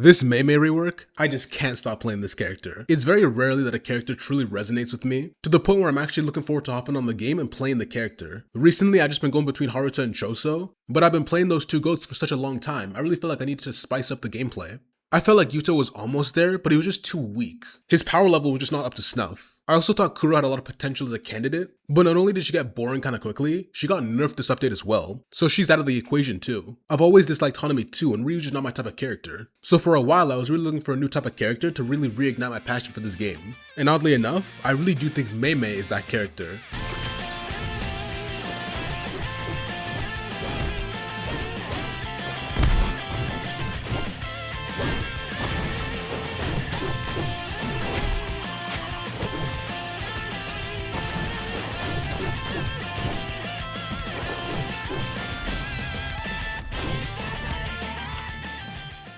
This Mei Mei rework, I just can't stop playing this character. It's very rarely that a character truly resonates with me, to the point where I'm actually looking forward to hopping on the game and playing the character. Recently, I've just been going between Haruta and Choso, but I've been playing those two goats for such a long time, I really feel like I needed to spice up the gameplay. I felt like Yuta was almost there, but he was just too weak. His power level was just not up to snuff. I also thought Kuro had a lot of potential as a candidate, but not only did she get boring kinda quickly, she got nerfed this update as well, so she's out of the equation too. I've always disliked Hanami too, and Ryu's just not my type of character. So for a while I was really looking for a new type of character to really reignite my passion for this game. And oddly enough, I really do think Mei Mei is that character.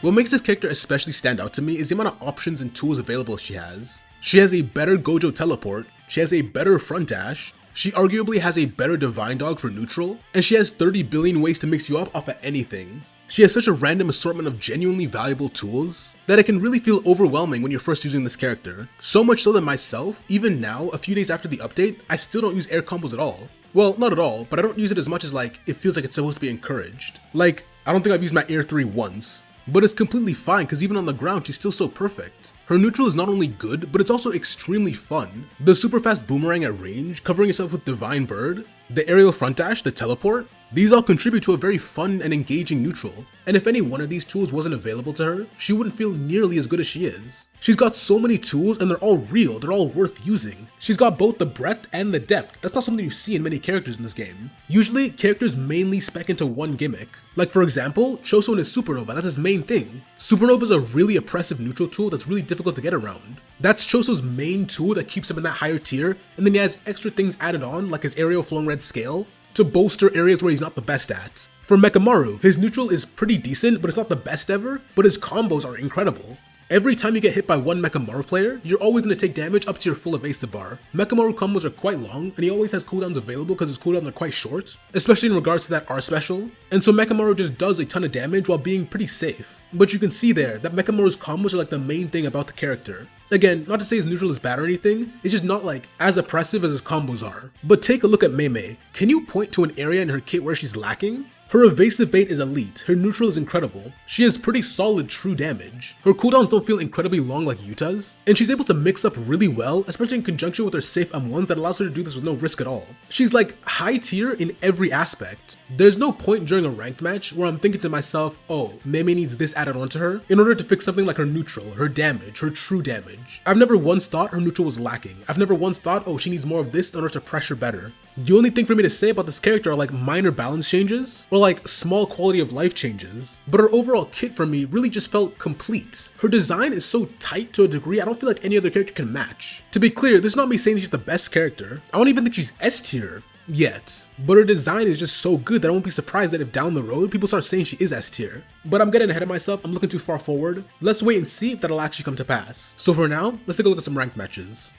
What makes this character especially stand out to me is the amount of options and tools available she has. She has a better Gojo teleport, she has a better front dash, she arguably has a better divine dog for neutral, and she has 30 billion ways to mix you up off of anything. She has such a random assortment of genuinely valuable tools that it can really feel overwhelming when you're first using this character. So much so that myself, even now, a few days after the update, I still don't use air combos at all. Well, not at all, but I don't use it as much as it feels like it's supposed to be encouraged. Like, I don't think I've used my air 3 once. But it's completely fine because even on the ground she's still so perfect. Her neutral is not only good, but it's also extremely fun. The super fast boomerang at range, covering yourself with Divine Bird, the aerial front dash, the teleport, these all contribute to a very fun and engaging neutral. And if any one of these tools wasn't available to her, she wouldn't feel nearly as good as she is. She's got so many tools and they're all real, they're all worth using. She's got both the breadth and the depth. That's not something you see in many characters in this game. Usually, characters mainly spec into one gimmick. Like for example, Choso and his Supernova, that's his main thing. Supernova is a really oppressive neutral tool that's really difficult to get around. That's Choso's main tool that keeps him in that higher tier, and then he has extra things added on like his aerial flowing red scale to bolster areas where he's not the best at. For Mekamaru, his neutral is pretty decent, but it's not the best ever, but his combos are incredible. Every time you get hit by one Mekamaru player, you're always going to take damage up to your full evasive bar. Mekamaru combos are quite long, and he always has cooldowns available because his cooldowns are quite short, especially in regards to that R special, and so Mekamaru just does a ton of damage while being pretty safe. But you can see there that Mekamaru's combos are like the main thing about the character. Again, not to say his neutral is bad or anything, it's just not as oppressive as his combos are. But take a look at Mei Mei. Can you point to an area in her kit where she's lacking? Her evasive bait is elite, her neutral is incredible, she has pretty solid true damage, her cooldowns don't feel incredibly long like Yuta's, and she's able to mix up really well, especially in conjunction with her safe M1s that allows her to do this with no risk at all. She's high tier in every aspect. There's no point during a ranked match where I'm thinking to myself, oh, Mei Mei needs this added onto her in order to fix something like her neutral, her damage, her true damage. I've never once thought her neutral was lacking. I've never once thought, oh, she needs more of this in order to pressure better. The only thing for me to say about this character are minor balance changes, or small quality of life changes, but her overall kit for me really just felt complete. Her design is so tight to a degree I don't feel like any other character can match. To be clear, this is not me saying she's the best character. I don't even think she's S tier yet, but her design is just so good that I won't be surprised that if down the road people start saying she is S tier. But I'm getting ahead of myself, I'm looking too far forward. Let's wait and see if that'll actually come to pass. So for now, let's take a look at some ranked matches.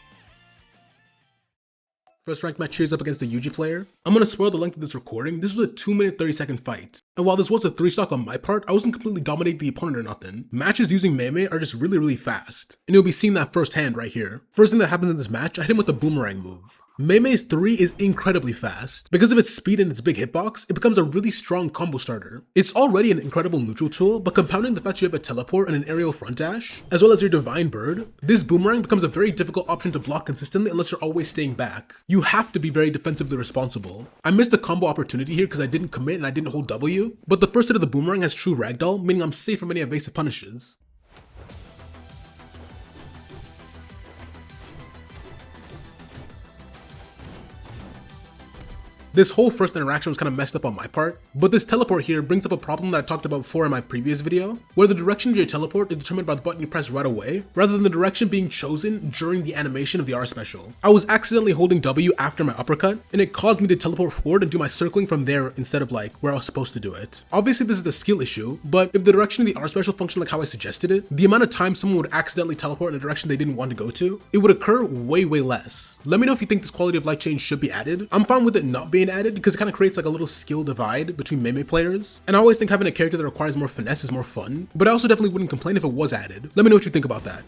First ranked match here is up against the Yuji player. I'm gonna spoil the length of this recording. This was a 2-minute 30-second fight. And while this was a 3-stock on my part, I wasn't completely dominating the opponent or nothing. Matches using Mei Mei are just really fast. And you'll be seeing that firsthand right here. First thing that happens in this match, I hit him with the boomerang move. Mei Mei's 3 is incredibly fast. Because of its speed and its big hitbox, it becomes a really strong combo starter. It's already an incredible neutral tool, but compounding the fact you have a teleport and an aerial front dash, as well as your divine bird, this boomerang becomes a very difficult option to block consistently unless you're always staying back. You have to be very defensively responsible. I missed a combo opportunity here because I didn't commit and I didn't hold W, but the first hit of the boomerang has true ragdoll, meaning I'm safe from any evasive punishes. This whole first interaction was kind of messed up on my part, but this teleport here brings up a problem that I talked about before in my previous video, where the direction of your teleport is determined by the button you press right away, rather than the direction being chosen during the animation of the R special. I was accidentally holding W after my uppercut, and it caused me to teleport forward and do my circling from there instead of where I was supposed to do it. Obviously this is a skill issue, but if the direction of the R special functioned like how I suggested it, the amount of time someone would accidentally teleport in a direction they didn't want to go to, it would occur way less. Let me know if you think this quality of life change should be added. I'm fine with it not being main added because it kind of creates like a little skill divide between Mei Mei players. And I always think having a character that requires more finesse is more fun, but I also definitely wouldn't complain if it was added. Let me know what you think about that.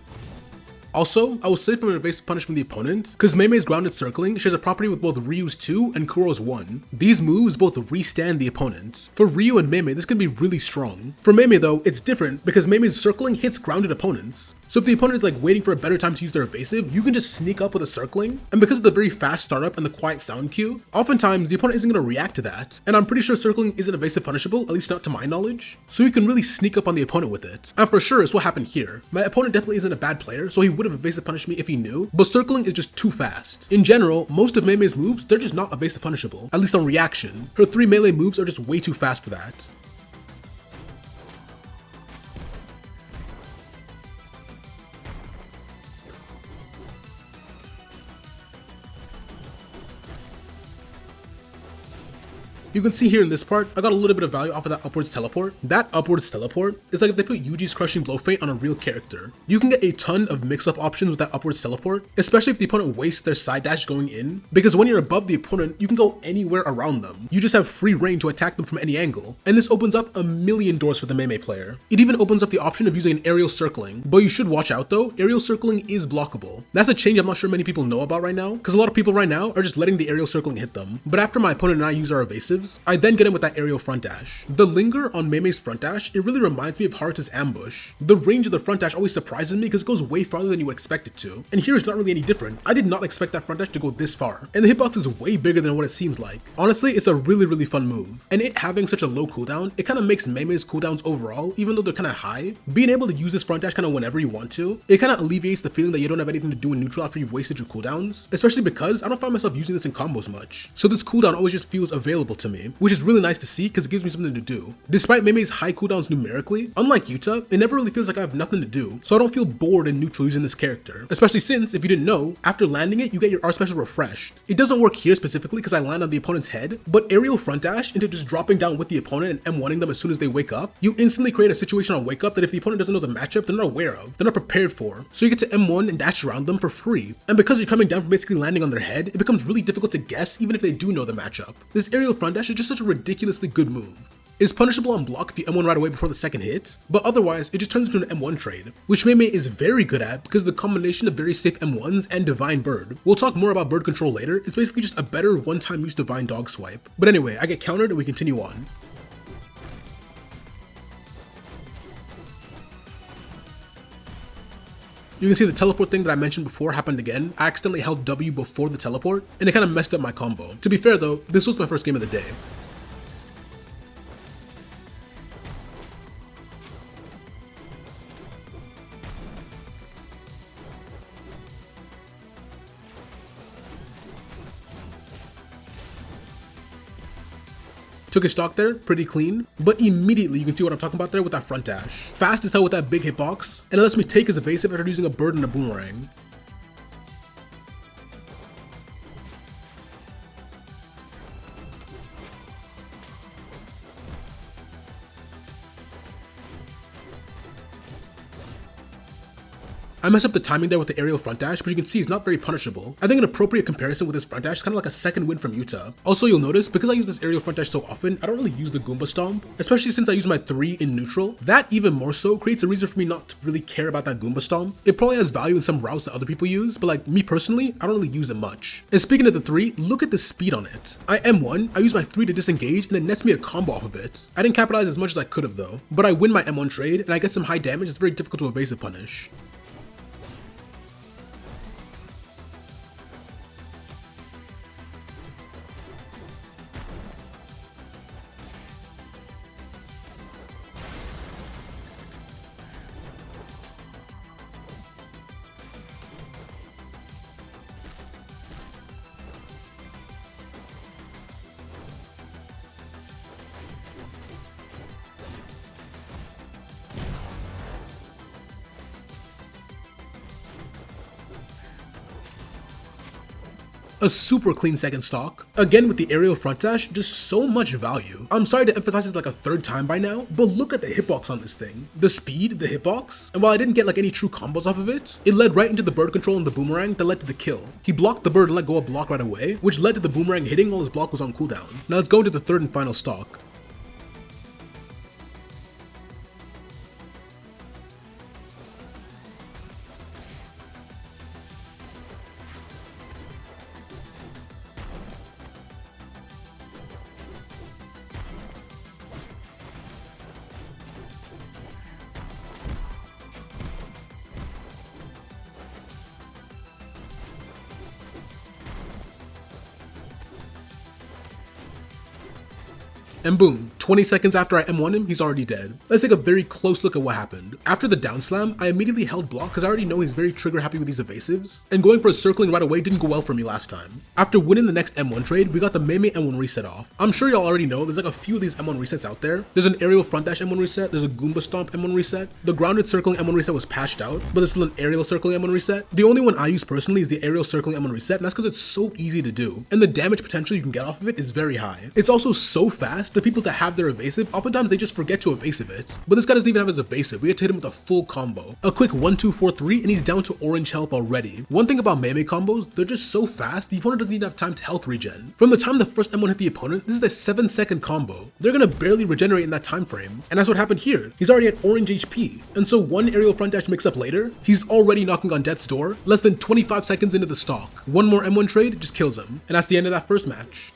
Also, I will save from an evasive punish from the opponent, because Mei Mei's grounded circling shares a property with both Ryu's 2 and Kuro's 1. These moves both restand the opponent. For Ryu and Mei Mei, this can be really strong. For Mei Mei though, it's different because Mei Mei's circling hits grounded opponents. So if the opponent is like waiting for a better time to use their evasive, you can just sneak up with a circling. And because of the very fast startup and the quiet sound cue, oftentimes the opponent isn't going to react to that. And I'm pretty sure circling isn't evasive punishable, at least not to my knowledge. So you can really sneak up on the opponent with it. And for sure, it's what happened here. My opponent definitely isn't a bad player, so he would have evasive punished me if he knew, but circling is just too fast. In general, most of Mei Mei's moves, they're just not evasive punishable, at least on reaction. Her 3 melee moves are just way too fast for that. You can see here in this part, I got a little bit of value off of that upwards teleport. That upwards teleport is like if they put Yuji's crushing blow feint on a real character. You can get a ton of mix-up options with that upwards teleport, especially if the opponent wastes their side dash going in, because when you're above the opponent, you can go anywhere around them. You just have free reign to attack them from any angle, and this opens up a million doors for the Mei Mei player. It even opens up the option of using an aerial circling, but you should watch out though, aerial circling is blockable. That's a change I'm not sure many people know about right now, because a lot of people right now are just letting the aerial circling hit them. But after my opponent and I use our evasives, I then get in with that aerial front dash. The linger on Mei Mei's front dash, it really reminds me of Haruto's ambush. The range of the front dash always surprises me because it goes way farther than you would expect it to. And here it's not really any different. I did not expect that front dash to go this far. And the hitbox is way bigger than what it seems like. Honestly, it's a really fun move. And it having such a low cooldown, it kind of makes Mei Mei's cooldowns overall, even though they're kind of high, being able to use this front dash kind of whenever you want to, it kind of alleviates the feeling that you don't have anything to do in neutral after you've wasted your cooldowns, especially because I don't find myself using this in combos much. So this cooldown always just feels available to me, which is really nice to see because it gives me something to do. Despite Mei Mei's high cooldowns numerically, unlike Yuta, it never really feels like I have nothing to do, so I don't feel bored in neutral using this character. Especially since, if you didn't know, after landing it, you get your R special refreshed. It doesn't work here specifically because I land on the opponent's head, but aerial front dash into just dropping down with the opponent and M1ing them as soon as they wake up, you instantly create a situation on wake up that if the opponent doesn't know the matchup, they're not aware of, they're not prepared for. So you get to M1 and dash around them for free. And because you're coming down from basically landing on their head, it becomes really difficult to guess even if they do know the matchup. This aerial front dash is just such a ridiculously good move. It's punishable on block if you M1 right away before the second hit, but otherwise it just turns into an M1 trade, which Mei Mei is very good at because of the combination of very safe M1s and Divine Bird. We'll talk more about bird control later, it's basically just a better one-time use Divine Dog swipe. But anyway, I get countered and we continue on. You can see the teleport thing that I mentioned before happened again. I accidentally held W before the teleport, and it kind of messed up my combo. To be fair though, this was my first game of the day. Took his stock there, pretty clean, but immediately you can see what I'm talking about there with that front dash. Fast as hell with that big hitbox, and it lets me take his evasive after using a bird and a boomerang. I messed up the timing there with the aerial front dash, but you can see it's not very punishable. I think an appropriate comparison with this front dash is kind of like a second win from Yuta. Also, you'll notice, because I use this aerial front dash so often, I don't really use the Goomba Stomp, especially since I use my 3 in neutral. That even more so creates a reason for me not to really care about that Goomba Stomp. It probably has value in some routes that other people use, but like me personally, I don't really use it much. And speaking of the 3, look at the speed on it. I M1, I use my 3 to disengage, and it nets me a combo off of it. I didn't capitalize as much as I could have though, but I win my M1 trade, and I get some high damage. It's very difficult to evasive punish. A super clean second stock. Again with the aerial front dash, just so much value. I'm sorry to emphasize this like a third time by now, but look at the hitbox on this thing. The speed, the hitbox, and while I didn't get like any true combos off of it, it led right into the bird control and the boomerang that led to the kill. He blocked the bird and let go of block right away, which led to the boomerang hitting while his block was on cooldown. Now let's go into the third and final stock. And boom, 20 seconds after I M1 him, he's already dead. Let's take a very close look at what happened. After the down slam, I immediately held block because I already know he's very trigger happy with these evasives, and going for a circling right away didn't go well for me last time. After winning the next M1 trade, we got the Mei Mei M1 reset off. I'm sure y'all already know there's like a few of these M1 resets out there. There's an aerial front dash M1 reset, there's a Goomba stomp M1 reset. The grounded circling M1 reset was patched out, but there's still an aerial circling M1 reset. The only one I use personally is the aerial circling M1 reset, and that's because it's so easy to do, and the damage potential you can get off of it is very high. It's also so fast, the people that have their evasive, oftentimes they just forget to evasive it. But this guy doesn't even have his evasive, we had to hit him with a full combo. A quick 1-2-4-3 and he's down to orange health already. One thing about Mei Mei combos, they're just so fast, the opponent doesn't even have time to health regen. From the time the first M1 hit the opponent, this is a 7-second combo. They're gonna barely regenerate in that time frame. And that's what happened here. He's already at orange HP. And so one aerial front dash mix up later, he's already knocking on death's door, less than 25 seconds into the stock. One more M1 trade just kills him. And that's the end of that first match.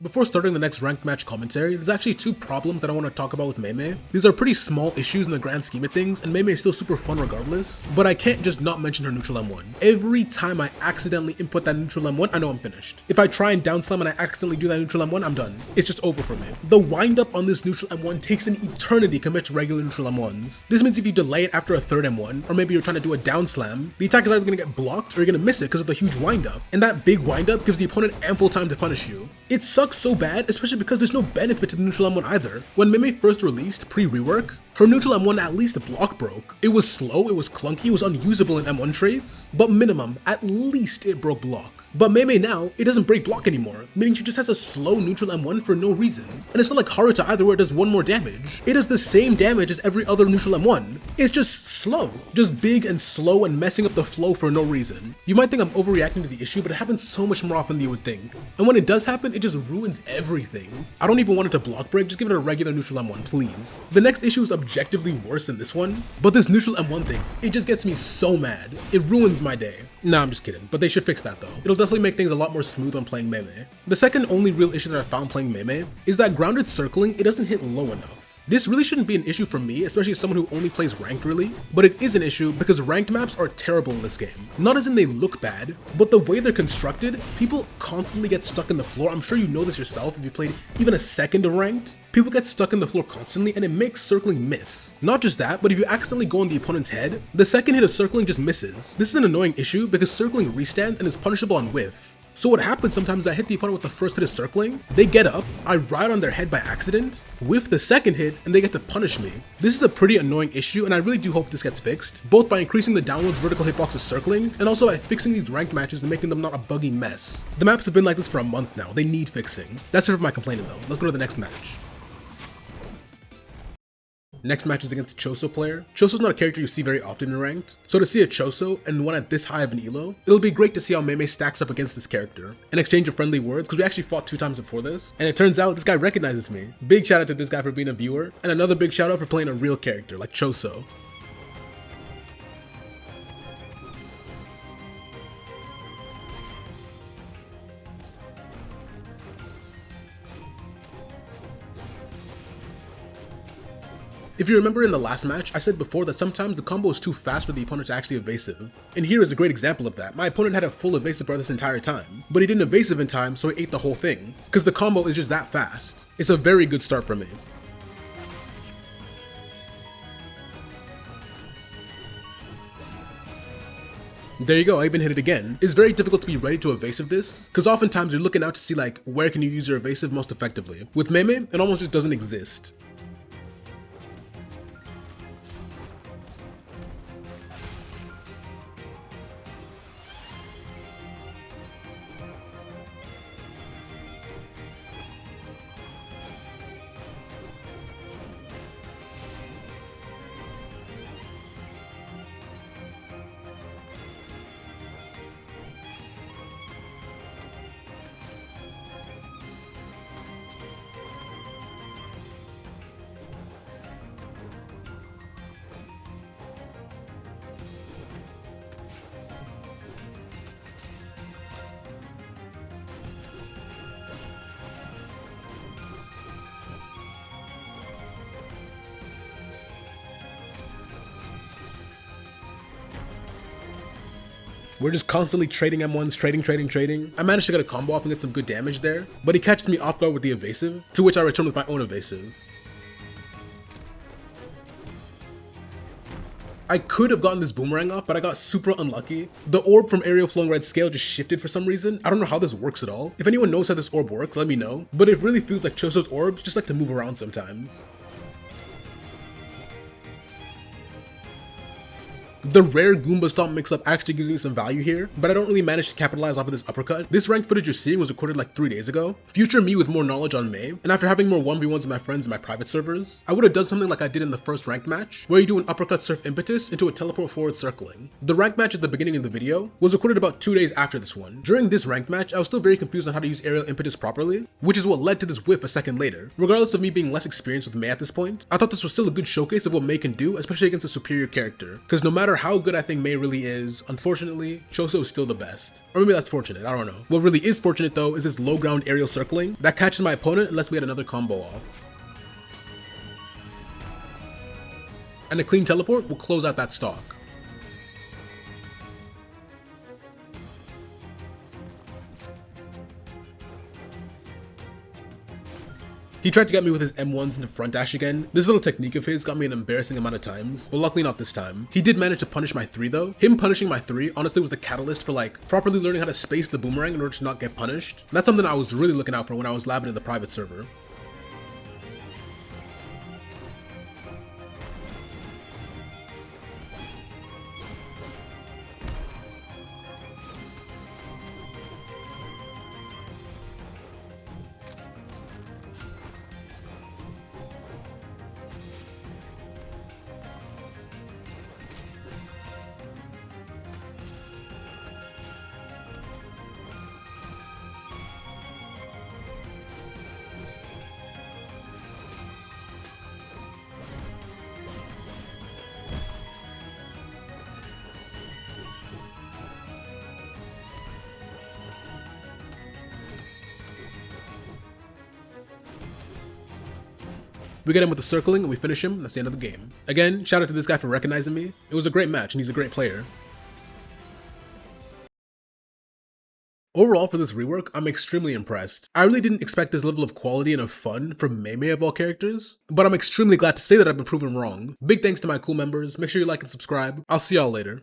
Before starting the next ranked match commentary, there's actually two problems that I want to talk about with Mei Mei. These are pretty small issues in the grand scheme of things, and Mei Mei is still super fun regardless, but I can't just not mention her neutral M1. Every time I accidentally input that neutral M1, I know I'm finished. If I try and down slam and I accidentally do that neutral M1, I'm done. It's just over for me. The wind up on this neutral M1 takes an eternity compared to regular neutral M1s. This means if you delay it after a third M1, or maybe you're trying to do a down slam, the attack is either going to get blocked or you're going to miss it because of the huge wind up, and that big wind up gives the opponent ample time to punish you. It sucks so bad, especially because there's no benefit to the neutral M1 either. When Mei Mei first released, pre-rework, her neutral M1 at least block broke. It was slow, it was clunky, it was unusable in M1 trades, but minimum, at least it broke block. But Mei Mei now, it doesn't break block anymore, meaning she just has a slow neutral M1 for no reason. And it's not like Haruta either where it does one more damage. It does the same damage as every other neutral M1. It's just slow. Just big and slow and messing up the flow for no reason. You might think I'm overreacting to the issue, but it happens so much more often than you would think. And when it does happen, it just ruins everything. I don't even want it to block break, just give it a regular neutral M1, please. The next issue is objectively worse than this one, but this neutral M1 thing, it just gets me so mad. It ruins my day. Nah, I'm just kidding, but they should fix that though. It'll definitely make things a lot more smooth when playing Mei Mei. The second only real issue that I found playing Mei Mei is that grounded circling, it doesn't hit low enough. This really shouldn't be an issue for me, especially as someone who only plays ranked really, but it is an issue because ranked maps are terrible in this game. Not as in they look bad, but the way they're constructed, people constantly get stuck in the floor. I'm sure you know this yourself if you played even a second of ranked. People get stuck in the floor constantly and it makes circling miss. Not just that, but if you accidentally go on the opponent's head, the second hit of circling just misses. This is an annoying issue because circling restands and is punishable on whiff. So what happens sometimes is I hit the opponent with the first hit of circling, they get up, I ride on their head by accident, whiff the second hit, and they get to punish me. This is a pretty annoying issue and I really do hope this gets fixed, both by increasing the downwards vertical hitbox of circling, and also by fixing these ranked matches and making them not a buggy mess. The maps have been like this for a month now, they need fixing. That's it for my complaining though, let's go to the next match. Next match is against a Choso player. Choso's not a character you see very often in ranked, so to see a Choso and one at this high of an elo, it'll be great to see how Mei Mei stacks up against this character. An exchange of friendly words, because we actually fought 2 times before this, and it turns out this guy recognizes me. Big shout out to this guy for being a viewer, and another big shout out for playing a real character like Choso. If you remember in the last match, I said before that sometimes the combo is too fast for the opponent to actually evasive. And here is a great example of that. My opponent had a full evasive bar this entire time, but he didn't evasive in time, so he ate the whole thing. Because the combo is just that fast. It's a very good start for me. There you go, I even hit it again. It's very difficult to be ready to evasive this, because oftentimes you're looking out to see like, where can you use your evasive most effectively. With Mei Mei, it almost just doesn't exist. We're just constantly trading M1s, trading. I managed to get a combo off and get some good damage there, but he catches me off guard with the evasive, to which I return with my own evasive. I could have gotten this boomerang off, but I got super unlucky. The orb from aerial flowing red scale just shifted for some reason. I don't know how this works at all. If anyone knows how this orb works, let me know. But it really feels like Choso's orbs just like to move around sometimes. The rare Goomba Stomp mix-up actually gives me some value here, but I don't really manage to capitalize off of this uppercut. This ranked footage you're seeing was recorded like 3 days ago. Future me with more knowledge on Mei, and after having more 1v1s with my friends in my private servers, I would have done something like I did in the first ranked match, where you do an uppercut surf impetus into a teleport forward circling. The ranked match at the beginning of the video was recorded about 2 days after this one. During this ranked match, I was still very confused on how to use aerial impetus properly, which is what led to this whiff a second later. Regardless of me being less experienced with Mei at this point, I thought this was still a good showcase of what Mei can do, especially against a superior character, because no matter how good I think Mei really is, unfortunately, Choso is still the best. Or maybe that's fortunate, I don't know. What really is fortunate though is this low ground aerial circling that catches my opponent and lets me get another combo off. And a clean teleport will close out that stock. He tried to get me with his M1s into front dash again. This little technique of his got me an embarrassing amount of times, but luckily not this time. He did manage to punish my 3 though. Him punishing my 3 honestly was the catalyst for like properly learning how to space the boomerang in order to not get punished. And that's something I was really looking out for when I was labbing in the private server. We get him with the circling and we finish him, and that's the end of the game. Again, shout out to this guy for recognizing me. It was a great match and he's a great player. Overall for this rework, I'm extremely impressed. I really didn't expect this level of quality and of fun from Mei Mei of all characters, but I'm extremely glad to say that I've been proven wrong. Big thanks to my cool members, make sure you like and subscribe. I'll see y'all later.